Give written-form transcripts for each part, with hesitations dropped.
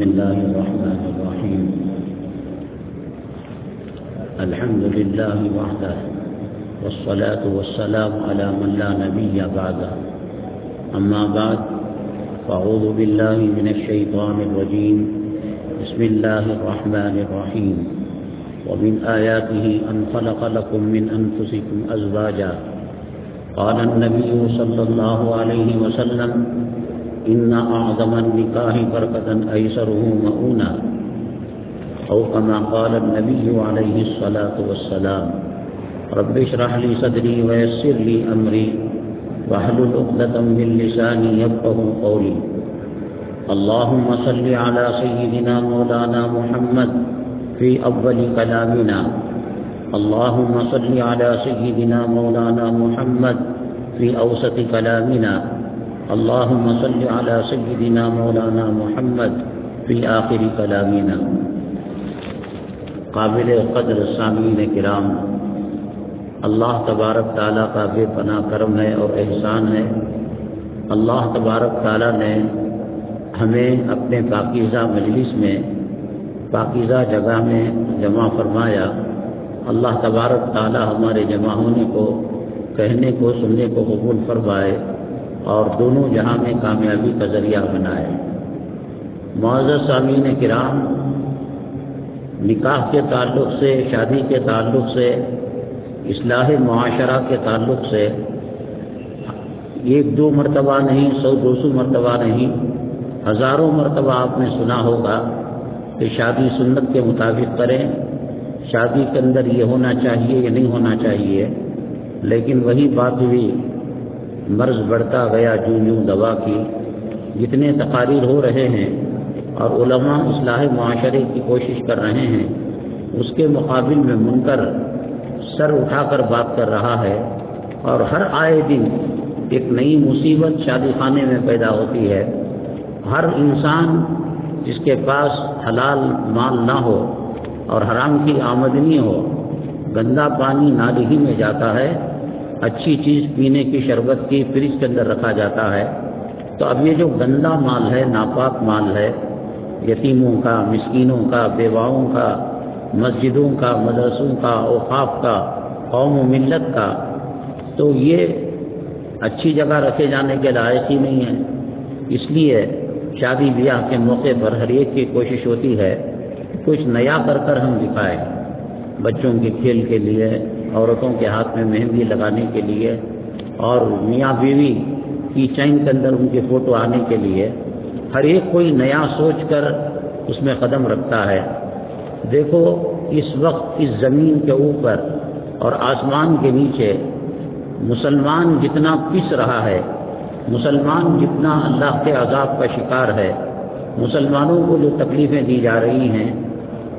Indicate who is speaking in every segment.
Speaker 1: الله الرحمن الرحيم الحمد لله وحده والصلاة والسلام على من لا نبي بعده أما بعد فأعوذ بالله من الشيطان الرجيم بسم الله الرحمن الرحيم ومن آياته أن خلق لكم من أنفسكم أزواجا قال النبي صلى الله عليه وسلم إن أعظم النكاح بركة أيسره مؤونة أو كما قال النبي عليه الصلاة والسلام رب اشرح لي صدري ويسر لي أمري واحلل عقدة من لساني يفقهوا قولي اللهم صل على سيدنا مولانا محمد في أول كلامنا اللهم صل على سيدنا مولانا محمد في أوسط كلامنا اللهم صل على سيدنا مولانا محمد في آخر كلامنا. قابل قدر سامعین کرام، اللہ تبارک تعالیٰ کا بے پناہ کرم ہے اور احسان ہے. اللہ تبارک تعالیٰ نے ہمیں اپنے پاکیزہ مجلس میں، پاکیزہ جگہ میں جمع فرمایا. اللہ تبارک تعالیٰ ہمارے جمع ہونے کو، کہنے کو، سننے کو قبول فرمائے اور دونوں جہاں میں کامیابی کا ذریعہ بنائے. معزز سامعین کرام، نکاح کے تعلق سے، شادی کے تعلق سے، اصلاح معاشرہ کے تعلق سے ایک دو مرتبہ نہیں، 100-200 مرتبہ نہیں، ہزاروں مرتبہ آپ نے سنا ہوگا کہ شادی سنت کے مطابق کریں، شادی کے اندر یہ ہونا چاہیے، یہ نہیں ہونا چاہیے. لیکن وہی بات ہوئی، مرض بڑھتا گیا جوں جوں دوا کی. جتنے تقاریر ہو رہے ہیں اور علماء اصلاح معاشرے کی کوشش کر رہے ہیں، اس کے مقابل میں منکر سر اٹھا کر بات کر رہا ہے اور ہر آئے دن ایک نئی مصیبت شادی خانے میں پیدا ہوتی ہے. ہر انسان جس کے پاس حلال مال نہ ہو اور حرام کی آمدنی ہو، گندا پانی نالی ہی میں جاتا ہے، اچھی چیز پینے کی شربت کی فریج کے اندر رکھا جاتا ہے. تو اب یہ جو گندا مال ہے، ناپاک مال ہے، یتیموں کا، مسکینوں کا، بیواؤں کا، مسجدوں کا، مدرسوں کا، اوقاف کا، قوم و ملت کا، تو یہ اچھی جگہ رکھے جانے کے لائق ہی نہیں ہے. اس لیے شادی بیاہ کے موقع پر ہر ایک کی کوشش ہوتی ہے کچھ نیا کر کر ہم دکھائیں. بچوں کے کھیل کے لیے، عورتوں کے ہاتھ میں مہندی لگانے کے لیے، اور میاں بیوی کی چین کے اندر ان کے فوٹو آنے کے لیے ہر ایک کوئی نیا سوچ کر اس میں قدم رکھتا ہے. دیکھو اس وقت اس زمین کے اوپر اور آسمان کے نیچے مسلمان جتنا پس رہا ہے، مسلمان جتنا اللہ کے عذاب کا شکار ہے، مسلمانوں کو جو تکلیفیں دی جا رہی ہیں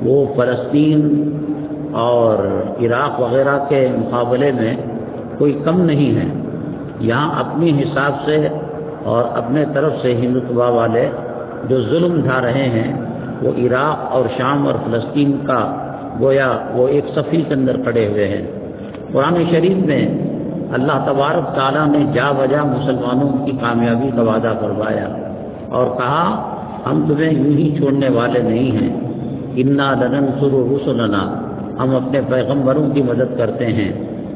Speaker 1: وہ فلسطین اور عراق وغیرہ کے مقابلے میں کوئی کم نہیں ہے. یہاں اپنی حساب سے اور اپنے طرف سے ہندوتوا والے جو ظلم ڈھا رہے ہیں وہ عراق اور شام اور فلسطین کا گویا وہ ایک صفی کے اندر کھڑے ہوئے ہیں. قرآن شریف میں اللہ تبارک تعالیٰ نے جا بجا مسلمانوں کی کامیابی کا وعدہ کروایا اور کہا ہم تمہیں یوں ہی چھوڑنے والے نہیں ہیں. انا لننصر رسلنا، ہم اپنے پیغمبروں کی مدد کرتے ہیں.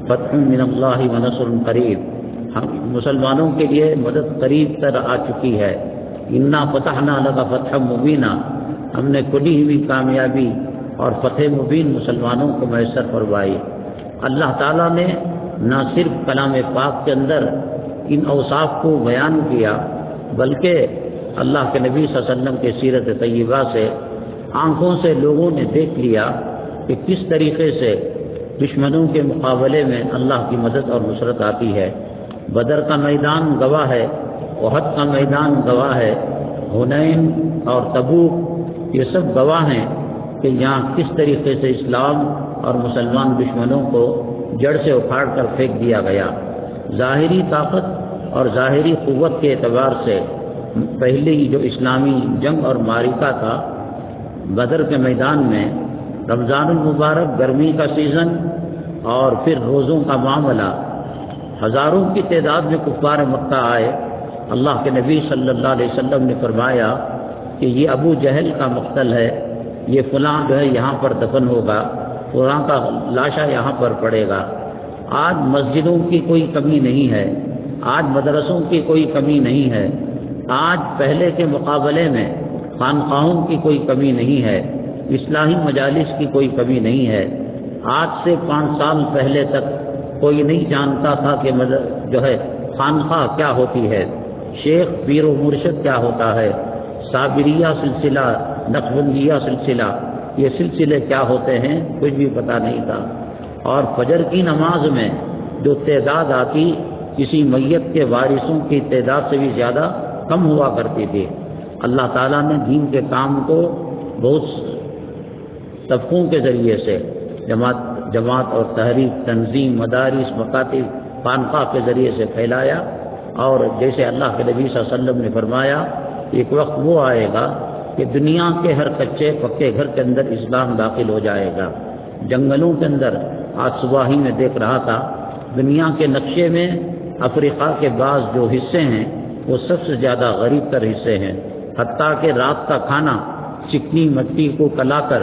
Speaker 1: فتح من اللہ ونصر قریب، ہم مسلمانوں کے لیے مدد قریب تر آ چکی ہے. انا فتحنا لک فتحا مبینا، ہم نے کھلی ہوئی کامیابی اور فتح مبین مسلمانوں کو میسر فرمائی. اللہ تعالیٰ نے نہ صرف کلام پاک کے اندر ان اوصاف کو بیان کیا، بلکہ اللہ کے نبی صلی اللہ علیہ وسلم کے سیرت طیبہ سے آنکھوں سے لوگوں نے دیکھ لیا کہ کس طریقے سے دشمنوں کے مقابلے میں اللہ کی مدد اور نصرت آتی ہے. بدر کا میدان گواہ ہے، احد کا میدان گواہ ہے، حنین اور تبوک یہ سب گواہ ہیں کہ یہاں کس طریقے سے اسلام اور مسلمان دشمنوں کو جڑ سے اکھاڑ کر پھینک دیا گیا. ظاہری طاقت اور ظاہری قوت کے اعتبار سے پہلی جو اسلامی جنگ اور معرکہ تھا بدر کے میدان میں، رمضان المبارک، گرمی کا سیزن اور پھر روزوں کا معاملہ، ہزاروں کی تعداد میں کفار مکہ آئے. اللہ کے نبی صلی اللہ علیہ وسلم نے فرمایا کہ یہ ابو جہل کا مقتل ہے، یہ فلاں جو ہے یہاں پر دفن ہوگا، فلاں کا لاشا یہاں پر پڑے گا۔ آج مسجدوں کی کوئی کمی نہیں ہے، آج مدرسوں کی کوئی کمی نہیں ہے، آج پہلے کے مقابلے میں خانقاہوں کی کوئی کمی نہیں ہے، اصلاحی مجالس کی کوئی کمی نہیں ہے۔ آج سے 5 سال پہلے تک کوئی نہیں جانتا تھا کہ جو ہے خانقاہ کیا ہوتی ہے، شیخ پیر و مرشد کیا ہوتا ہے، صابریہ سلسلہ، نقشبندیہ سلسلہ، یہ سلسلے کیا ہوتے ہیں، کچھ بھی پتہ نہیں تھا۔ اور فجر کی نماز میں جو تعداد آتی کسی میت کے وارثوں کی تعداد سے بھی زیادہ کم ہوا کرتی تھی۔ اللہ تعالیٰ نے دین کے کام کو بہت طبقوں کے ذریعے سے جماعت اور تحریک، تنظیم، مدارس، مکاتب، خانقاہ کے ذریعے سے پھیلایا۔ اور جیسے اللہ کے نبی صلی اللہ علیہ وسلم نے فرمایا، ایک وقت وہ آئے گا کہ دنیا کے ہر کچے پکے گھر کے اندر اسلام داخل ہو جائے گا۔ جنگلوں کے اندر آج صبح ہی میں دیکھ رہا تھا، دنیا کے نقشے میں افریقہ کے بعض جو حصے ہیں وہ سب سے زیادہ غریب تر حصے ہیں، حتیٰ کہ رات کا کھانا چکنی مٹی کو کلا کر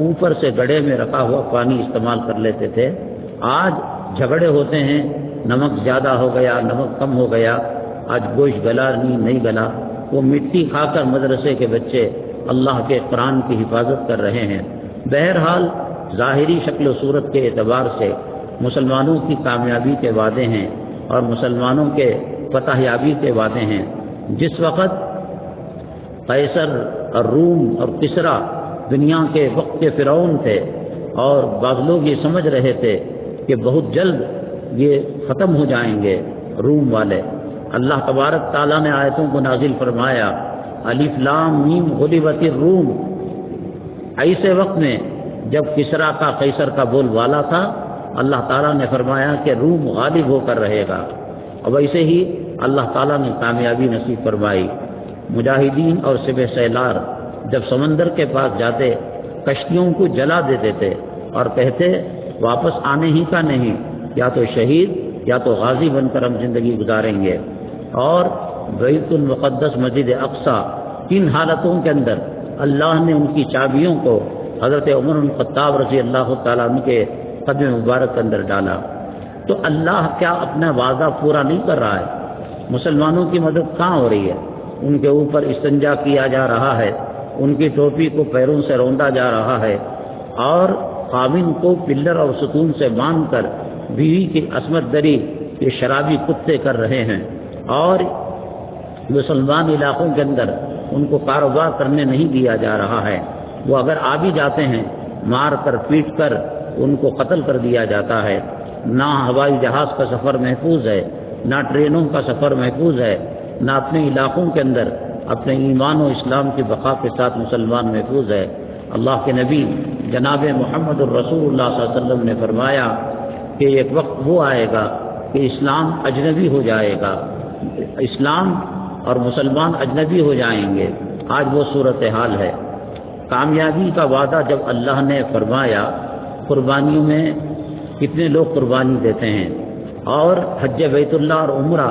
Speaker 1: اوپر سے گڑھے میں رکھا ہوا پانی استعمال کر لیتے تھے۔ آج جھگڑے ہوتے ہیں، نمک زیادہ ہو گیا، نمک کم ہو گیا، آج گوشت گلا نہیں گلا، وہ مٹی کھا کر مدرسے کے بچے اللہ کے قرآن کی حفاظت کر رہے ہیں۔ بہرحال ظاہری شکل و صورت کے اعتبار سے مسلمانوں کی کامیابی کے وعدے ہیں اور مسلمانوں کے فتح یابی کے وعدے ہیں۔ جس وقت قیصر اور روم اور کسریٰ دنیا کے وقت کے فرعون تھے اور بعض لوگ یہ سمجھ رہے تھے کہ بہت جلد یہ ختم ہو جائیں گے روم والے، اللہ تبارک تعالیٰ نے آیتوں کو نازل فرمایا، الف لام میم غلبت الروم۔ ایسے وقت میں جب کسریٰ کا قیصر کا بول بالا تھا، اللہ تعالیٰ نے فرمایا کہ روم غالب ہو کر رہے گا، اور ویسے ہی اللہ تعالیٰ نے کامیابی نصیب فرمائی۔ مجاہدین اور سپہ سالار جب سمندر کے پاس جاتے کشتیوں کو جلا دیتے تھے اور کہتے واپس آنے ہی کا نہیں، یا تو شہید یا تو غازی بن کر ہم زندگی گزاریں گے۔ اور بیت المقدس مسجد اقصیٰ، کن حالتوں کے اندر اللہ نے ان کی چابیوں کو حضرت عمر بن الخطاب رضی اللہ تعالیٰ عنہ کے قدم مبارک کے اندر ڈالا۔ تو اللہ کیا اپنا وعدہ پورا نہیں کر رہا ہے؟ مسلمانوں کی مدد کہاں ہو رہی ہے؟ ان کے اوپر استنجا کیا جا رہا ہے، ان کی ٹوپی کو پیروں سے روندا جا رہا ہے، اور خاوند کو پلر اور ستون سے باندھ کر بیوی کی عصمت دری یہ شرابی کتے کر رہے ہیں، اور مسلمان علاقوں کے اندر ان کو کاروبار کرنے نہیں دیا جا رہا ہے۔ وہ اگر آ بھی جاتے ہیں مار کر پیٹ کر ان کو قتل کر دیا جاتا ہے۔ نہ ہوائی جہاز کا سفر محفوظ ہے، نہ ٹرینوں کا سفر محفوظ ہے، نہ اپنے علاقوں کے اندر اپنے ایمان و اسلام کی بقا کے ساتھ مسلمان محفوظ ہے۔ اللہ کے نبی جناب محمد الرسول اللہ صلی اللہ علیہ وسلم نے فرمایا کہ ایک وقت وہ آئے گا کہ اسلام اجنبی ہو جائے گا، اسلام اور مسلمان اجنبی ہو جائیں گے۔ آج وہ صورتحال ہے۔ کامیابی کا وعدہ جب اللہ نے فرمایا، قربانیوں میں کتنے لوگ قربانی دیتے ہیں، اور حج بیت اللہ اور عمرہ،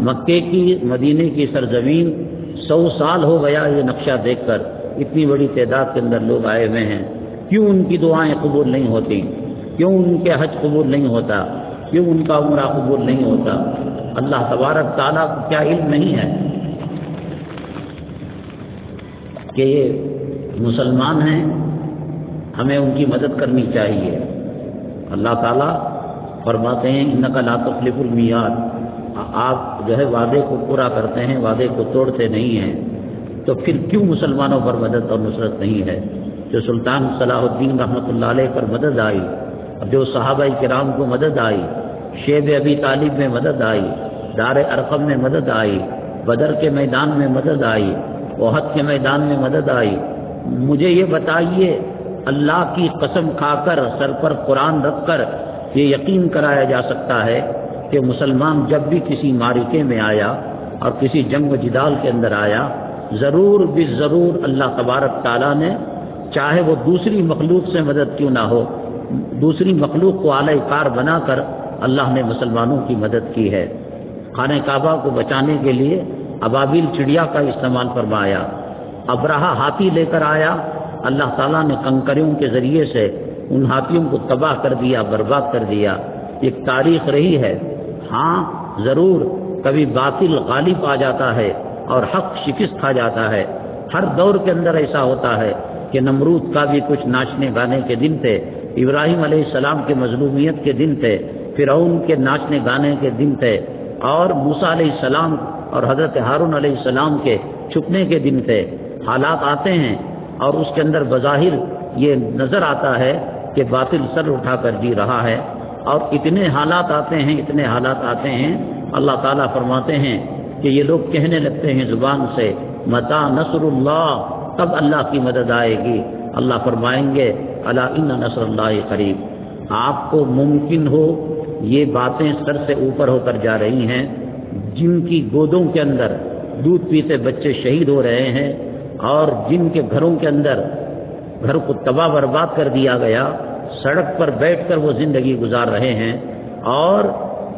Speaker 1: مکے کی مدینے کی سرزمین 100 سال ہو گیا یہ نقشہ دیکھ کر، اتنی بڑی تعداد کے اندر لوگ آئے ہوئے ہیں، کیوں ان کی دعائیں قبول نہیں ہوتی؟ کیوں ان کے حج قبول نہیں ہوتا؟ کیوں ان کا عمرہ قبول نہیں ہوتا؟ اللہ تبارک تعالیٰ کو کیا علم نہیں ہے کہ یہ مسلمان ہیں، ہمیں ان کی مدد کرنی چاہیے؟ اللہ تعالیٰ فرماتے ہیں انک لا تخلف المیعاد، آپ جو ہے وعدے کو پورا کرتے ہیں، وعدے کو توڑتے نہیں ہیں، تو پھر کیوں مسلمانوں پر مدد اور نصرت نہیں ہے؟ جو سلطان صلاح الدین رحمۃ اللہ علیہ پر مدد آئی، جو صحابہ کرام کو مدد آئی، شیب ابی طالب میں مدد آئی، دار ارقم میں مدد آئی، بدر کے میدان میں مدد آئی، احد کے میدان میں مدد آئی، مجھے یہ بتائیے اللہ کی قسم کھا کر سر پر قرآن رکھ کر یہ یقین کرایا جا سکتا ہے کہ مسلمان جب بھی کسی معرکے میں آیا اور کسی جنگ و جدال کے اندر آیا، ضرور بالضرور اللہ تبارک تعالیٰ نے، چاہے وہ دوسری مخلوق سے مدد کیوں نہ ہو، دوسری مخلوق کو آلہ کار بنا کر اللہ نے مسلمانوں کی مدد کی ہے۔ خانہ کعبہ کو بچانے کے لیے ابابیل چڑیا کا استعمال فرمایا، ابرہا ہاتھی لے کر آیا، اللہ تعالیٰ نے کنکریوں کے ذریعے سے ان ہاتھیوں کو تباہ کر دیا، برباد کر دیا۔ ایک تاریخ رہی ہے۔ ہاں ضرور کبھی باطل غالب آ جاتا ہے اور حق شکست کھا جاتا ہے۔ ہر دور کے اندر ایسا ہوتا ہے کہ نمرود کا بھی کچھ ناچنے گانے کے دن تھے، ابراہیم علیہ السلام کے مظلومیت کے دن تھے، فرعون کے ناچنے گانے کے دن تھے، اور موسیٰ علیہ السلام اور حضرت ہارون علیہ السلام کے چھپنے کے دن تھے۔ حالات آتے ہیں اور اس کے اندر بظاہر یہ نظر آتا ہے کہ باطل سر اٹھا کر جی رہا ہے، اور اتنے حالات آتے ہیں، اتنے حالات آتے ہیں، اللہ تعالیٰ فرماتے ہیں کہ یہ لوگ کہنے لگتے ہیں زبان سے متی نصر اللہ، کب اللہ کی مدد آئے گی؟ اللہ فرمائیں گے الا ان نصر اللہ قریب۔ آپ کو ممکن ہو یہ باتیں سر سے اوپر ہو کر جا رہی ہیں، جن کی گودوں کے اندر دودھ پیتے بچے شہید ہو رہے ہیں، اور جن کے گھروں کے اندر گھر کو تباہ برباد کر دیا گیا، سڑک پر بیٹھ کر وہ زندگی گزار رہے ہیں، اور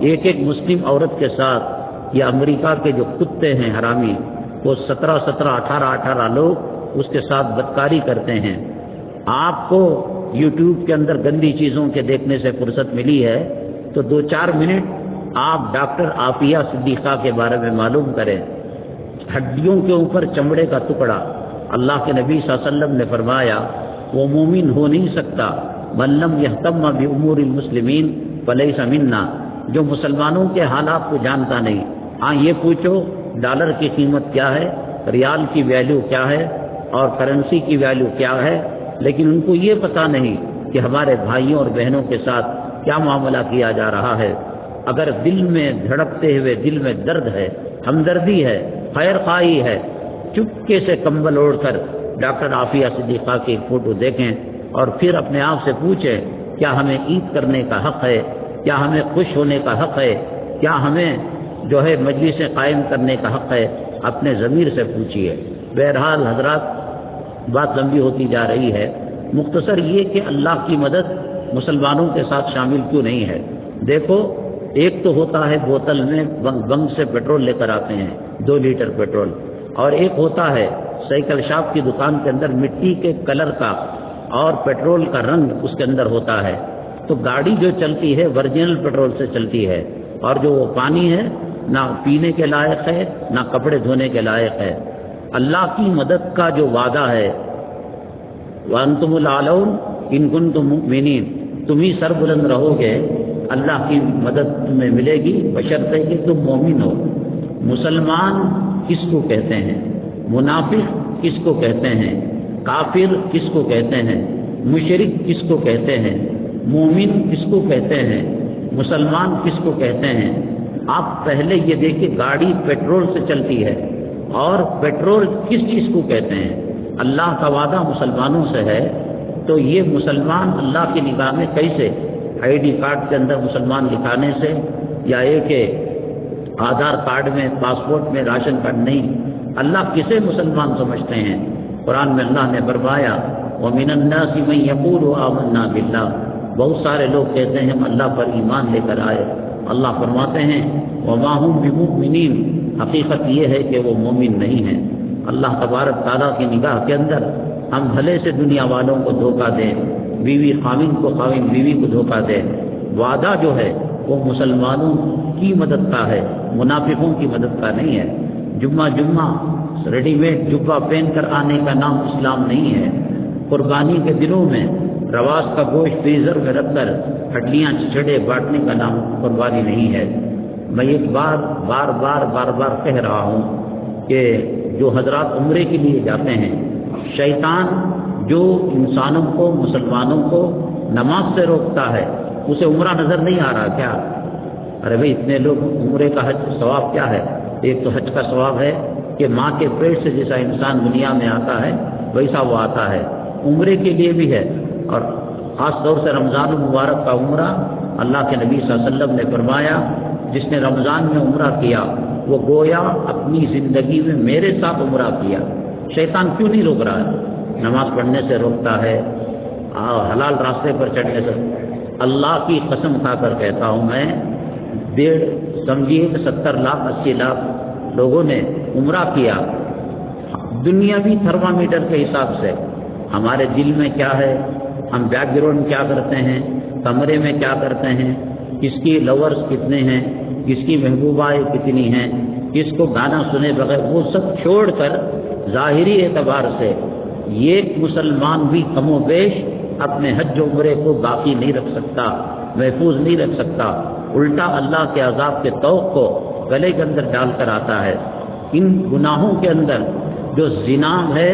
Speaker 1: ایک ایک مسلم عورت کے ساتھ یا امریکہ کے جو کتے ہیں حرامی، وہ 18 لوگ اس کے ساتھ بدکاری کرتے ہیں۔ آپ کو یوٹیوب کے اندر گندی چیزوں کے دیکھنے سے فرصت ملی ہے تو 2-4 منٹ آپ ڈاکٹر عافیہ صدیقہ کے بارے میں معلوم کریں۔ ہڈیوں کے اوپر چمڑے کا ٹکڑا، اللہ کے نبی صلی اللہ علیہ وسلم نے فرمایا وہ مومن ہو نہیں سکتا من لم یہتم بامور المسلمین فلیس منا، جو مسلمانوں کے حالات کو جانتا نہیں۔ ہاں یہ پوچھو ڈالر کی قیمت کیا ہے، ریال کی ویلیو کیا ہے، اور کرنسی کی ویلیو کیا ہے، لیکن ان کو یہ پتہ نہیں کہ ہمارے بھائیوں اور بہنوں کے ساتھ کیا معاملہ کیا جا رہا ہے۔ اگر دل میں دھڑکتے ہوئے دل میں درد ہے، ہمدردی ہے، خیر خواہی ہے، چپکے سے کمبل اوڑھ کر ڈاکٹر عافیہ صدیقہ کی فوٹو دیکھیں اور پھر اپنے آپ سے پوچھیں کیا ہمیں عید کرنے کا حق ہے، کیا ہمیں خوش ہونے کا حق ہے، کیا ہمیں جو ہے مجلسیں قائم کرنے کا حق ہے؟ اپنے ضمیر سے پوچھیے۔ بہرحال حضرات، بات لمبی ہوتی جا رہی ہے، مختصر یہ کہ اللہ کی مدد مسلمانوں کے ساتھ شامل کیوں نہیں ہے؟ دیکھو، ایک تو ہوتا ہے بوتل میں بنک سے پیٹرول لے کر آتے ہیں 2 لیٹر پیٹرول، اور ایک ہوتا ہے سائیکل شاپ کی دکان کے اندر مٹی کے کلر کا اور پیٹرول کا رنگ اس کے اندر ہوتا ہے۔ تو گاڑی جو چلتی ہے ورجنل پیٹرول سے چلتی ہے، اور جو وہ پانی ہے نہ پینے کے لائق ہے نہ کپڑے دھونے کے لائق ہے۔ اللہ کی مدد کا جو وعدہ ہے وَأَنْتُمُ الْأَعْلَوْنَ إِن كُنتُم مُؤْمِنِينَ، تم ہی سر بلند رہو گے، اللہ کی مدد تمہیں ملے گی بشرطے کہ تم مومن ہو۔ مسلمان کس کو کہتے ہیں؟ منافق کس کو کہتے ہیں؟ کافر کس کو کہتے ہیں؟ مشرک کس کو کہتے ہیں؟ مومن کس کو کہتے ہیں؟ مسلمان کس کو کہتے ہیں؟ آپ پہلے یہ دیکھیں گاڑی پیٹرول سے چلتی ہے، اور پیٹرول کس چیز کو کہتے ہیں؟ اللہ کا وعدہ مسلمانوں سے ہے، تو یہ مسلمان اللہ کی نگاہ میں کیسے؟ آئی ڈی کارڈ کے اندر مسلمان لکھانے سے، یا یہ کہ آدھار کارڈ میں، پاسپورٹ میں، راشن کارڈ نہیں؟ اللہ کسے مسلمان سمجھتے ہیں؟ قرآن میں اللہ نے فرمایا وَمِنَ النَّاسِ مَن يَقُولُ آمَنَّا بِاللَّهِ، بہت سارے لوگ کہتے ہیں ہم اللہ پر ایمان لے کر آئے۔ اللہ فرماتے ہیں وَمَا هُمْ بِمُؤْمِنِينَ، حقیقت یہ ہے کہ وہ مومن نہیں ہیں۔ اللہ تبارک تعالیٰ کی نگاہ کے اندر ہم بھلے سے دنیا والوں کو دھوکہ دیں، بیوی خاوند کو، خاوند بیوی کو دھوکہ دے، وعدہ جو ہے وہ مسلمانوں کی مدد کا ہے، منافقوں کی مدد کا نہیں ہے۔ جمعہ ریڈی میڈ جبہ پہن کر آنے کا نام اسلام نہیں ہے۔ قربانی کے دنوں میں رواس کا گوشت فریزر میں رکھ کر ہڈیاں چھڑے بانٹنے کا نام قربانی نہیں ہے۔ میں ایک بار بار کہہ رہا ہوں کہ جو حضرات عمرے کے لیے جاتے ہیں، شیطان جو انسانوں کو، مسلمانوں کو نماز سے روکتا ہے، اسے عمرہ نظر نہیں آ رہا کیا؟ ارے بھائی اتنے لوگ، عمرے کا حج ثواب کیا ہے؟ ایک تو حج کا ثواب ہے کہ ماں کے پیٹ سے جیسا انسان دنیا میں آتا ہے ویسا وہ آتا ہے، عمرے کے لیے بھی ہے، اور خاص طور سے رمضان المبارک کا عمرہ اللہ کے نبی صلی اللہ علیہ وسلم نے فرمایا جس نے رمضان میں عمرہ کیا وہ گویا اپنی زندگی میں میرے ساتھ عمرہ کیا۔ شیطان کیوں نہیں روک رہا ہے؟ نماز پڑھنے سے روکتا ہے، حلال راستے پر چڑھنے سے۔ اللہ کی قسم کھا کر کہتا ہوں میں، 70 لاکھ 80 لاکھ لوگوں نے عمرہ کیا، دنیاوی تھرمامیٹر کے حساب سے ہمارے دل میں کیا ہے، ہم بیک گراؤنڈ کیا کرتے ہیں، کمرے میں کیا کرتے ہیں، کس کی لورز کتنے ہیں، کس کی محبوبائیں کتنی ہیں، کس کو گانا سنے بغیر، وہ سب چھوڑ کر ظاہری اعتبار سے یہ مسلمان بھی کم و بیش اپنے حج و عمرے کو باقی نہیں رکھ سکتا، محفوظ نہیں رکھ سکتا، الٹا اللہ کے عذاب کے طوق کو گلے کے اندر ڈال کر آتا ہے۔ ان گناہوں کے اندر جو زنا ہے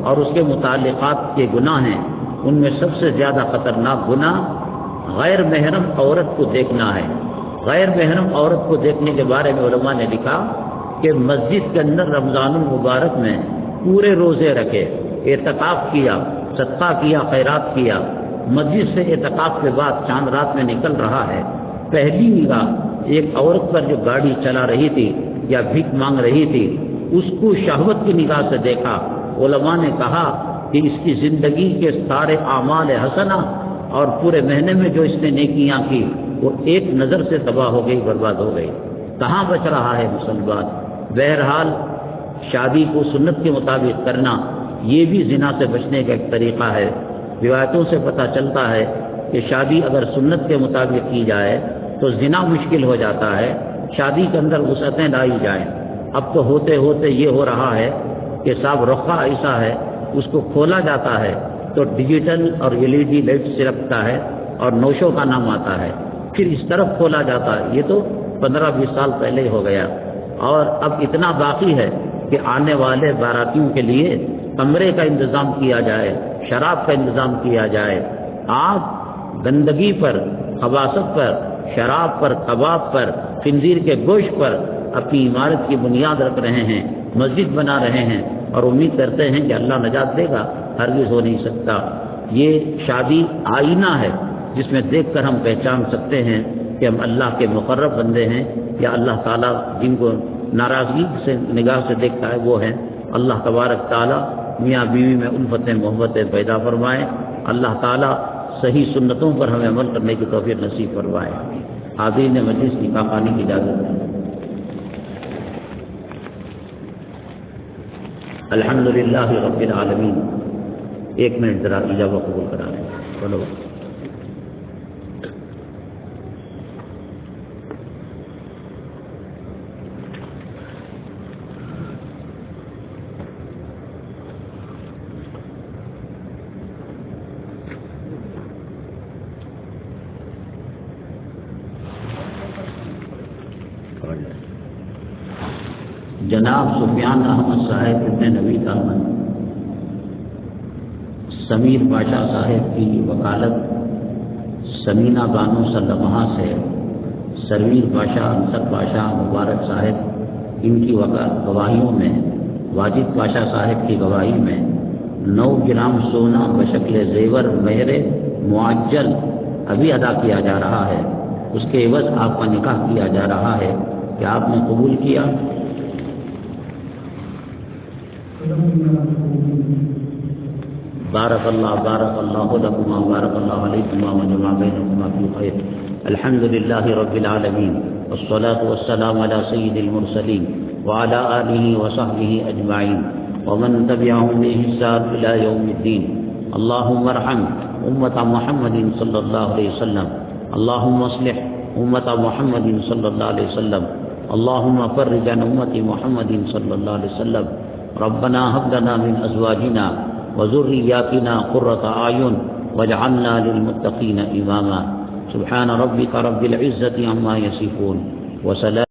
Speaker 1: اور اس کے متعلقات کے گناہ ہیں، ان میں سب سے زیادہ خطرناک گناہ غیر محرم عورت کو دیکھنا ہے۔ غیر محرم عورت کو دیکھنے کے بارے میں علماء نے لکھا کہ مسجد کے اندر رمضان المبارک میں پورے روزے رکھے، اعتکاف کیا، صدقہ کیا، خیرات کیا، مسجد سے اعتکاف کے بعد چاند رات میں نکل رہا ہے، پہلی نگاہ ایک عورت پر جو گاڑی چلا رہی تھی یا بھیک مانگ رہی تھی، اس کو شہوت کی نگاہ سے دیکھا۔ علماء نے کہا کہ اس کی زندگی کے سارے اعمال حسنہ اور پورے مہینے میں جو اس نے نیکیاں کی وہ ایک نظر سے تباہ ہو گئی، برباد ہو گئی۔ کہاں بچ رہا ہے مسلمان؟ بہرحال شادی کو سنت کے مطابق کرنا یہ بھی زنا سے بچنے کا ایک طریقہ ہے۔ روایتوں سے پتہ چلتا ہے کہ شادی اگر سنت کے مطابق کی جائے تو زنا مشکل ہو جاتا ہے، شادی کے اندر وسعتیں لائی جائیں۔ اب تو ہوتے ہوتے یہ ہو رہا ہے کہ صاحب رخا ایسا ہے، اس کو کھولا جاتا ہے تو ڈیجیٹل اور LED لائٹ سے لگتا ہے اور نوشوں کا نام آتا ہے، پھر اس طرف کھولا جاتا ہے۔ یہ تو 15-20 سال پہلے ہی ہو گیا، اور اب اتنا باقی ہے کہ آنے والے باراتیوں کے لیے کمرے کا انتظام کیا جائے، شراب کا انتظام کیا جائے۔ آپ گندگی پر، خباثت پر، شراب پر، کباب پر، خنزیر کے گوشت پر اپنی عمارت کی بنیاد رکھ رہے ہیں، مسجد بنا رہے ہیں اور امید کرتے ہیں کہ اللہ نجات دے گا، ہرگز ہو نہیں سکتا۔ یہ شادی آئینہ ہے جس میں دیکھ کر ہم پہچان سکتے ہیں کہ ہم اللہ کے مقرب بندے ہیں یا اللہ تعالیٰ جن کو ناراضگی سے نگاہ سے دیکھتا ہے وہ ہیں۔ اللہ تبارک تعالیٰ میاں بیوی میں الفت محبت پیدا فرمائے، اللہ تعالیٰ صحیح سنتوں پر ہمیں عمل کرنے کی توفیق نصیب فرمائے۔ حاضرین مجلس نکاح خوانی کی اجازت ہے۔ الحمدللہ رب العالمین۔ 1 منٹ ذرا اجابہ قبول کرا لیں۔ چلو جناب سفیان احمد صاحب ابن نوید احمد سمیر پاشا صاحب کی وکالت سمینہ بانو سلمہ سے سرویر پاشا، انصر پاشا، مبارک صاحب ان کی گواہیوں میں، واجد پاشا صاحب کی گواہی میں 9 گرام سونا بشکل زیور مہر معجل ابھی ادا کیا جا رہا ہے، اس کے عوض آپ کا نکاح کیا جا رہا ہے، کہ آپ نے قبول کیا؟ بارک اللہ لکما، بارک اللہ علیکما وجمع بینکما فی خیر۔ الحمد للہ رب العالمین، والصلاة والسلام علی سید المرسلین وعلی آلہ وصحبہ اجمعین ومن تبعهم بإحسان إلی یوم الدین۔ اللہم ارحم امت محمد صلی اللہ علیہ وسلم، اللہم اصلح امت محمد صلی اللہ علیہ وسلم، اللہم فرج عن امت محمد صلی اللہ علیہ وسلم۔ ربنا هب لنا من ازواجنا وذرياتنا قرة اعين واجعلنا للمتقين اماما۔ سبحان ربك رب العزة عما يصفون وسلام